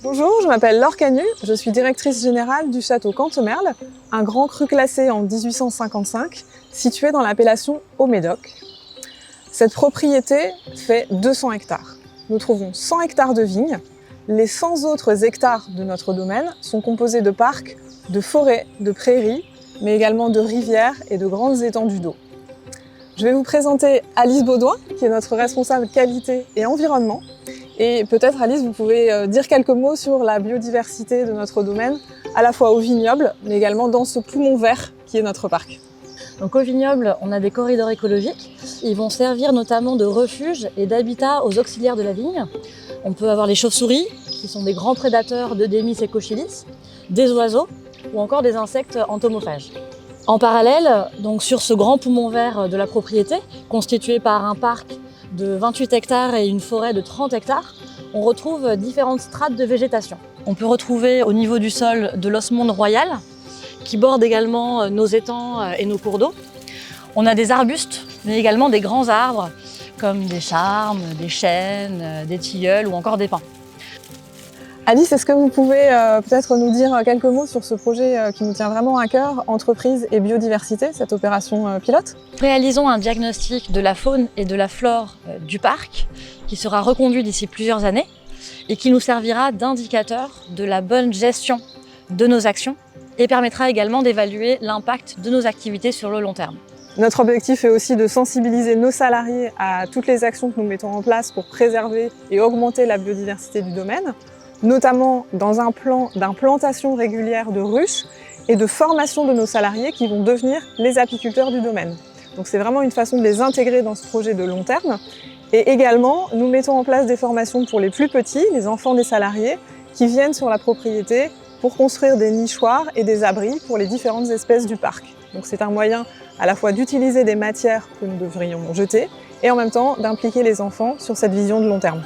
Bonjour, je m'appelle Laure Canu, je suis directrice générale du château Cantemerle, un grand cru classé en 1855, situé dans l'appellation Haut-Médoc. Cette propriété fait 200 hectares. Nous trouvons 100 hectares de vignes. Les 100 autres hectares de notre domaine sont composés de parcs, de forêts, de prairies, mais également de rivières et de grandes étendues d'eau. Je vais vous présenter Alice Baudouin, qui est notre responsable qualité et environnement. Et peut-être, Alice, vous pouvez dire quelques mots sur la biodiversité de notre domaine, à la fois au vignoble, mais également dans ce poumon vert qui est notre parc. Donc au vignoble, on a des corridors écologiques. Ils vont servir notamment de refuge et d'habitat aux auxiliaires de la vigne. On peut avoir les chauves-souris, qui sont des grands prédateurs d'Eudémis et Cochyllis, des oiseaux ou encore des insectes entomophages. En parallèle, donc sur ce grand poumon vert de la propriété, constitué par un parc de 28 hectares et une forêt de 30 hectares, on retrouve différentes strates de végétation. On peut retrouver au niveau du sol de l'osmonde royal, qui borde également nos étangs et nos cours d'eau. On a des arbustes, mais également des grands arbres, comme des charmes, des chênes, des tilleuls ou encore des pins. Alice, est-ce que vous pouvez peut-être nous dire quelques mots sur ce projet qui nous tient vraiment à cœur, entreprise et biodiversité, cette opération pilote? Réalisons un diagnostic de la faune et de la flore du parc, qui sera reconduit d'ici plusieurs années et qui nous servira d'indicateur de la bonne gestion de nos actions et permettra également d'évaluer l'impact de nos activités sur le long terme. Notre objectif est aussi de sensibiliser nos salariés à toutes les actions que nous mettons en place pour préserver et augmenter la biodiversité du domaine, notamment dans un plan d'implantation régulière de ruches et de formation de nos salariés qui vont devenir les apiculteurs du domaine. Donc c'est vraiment une façon de les intégrer dans ce projet de long terme. Et également, nous mettons en place des formations pour les plus petits, les enfants des salariés, qui viennent sur la propriété pour construire des nichoirs et des abris pour les différentes espèces du parc. Donc c'est un moyen à la fois d'utiliser des matières que nous devrions jeter et en même temps d'impliquer les enfants sur cette vision de long terme.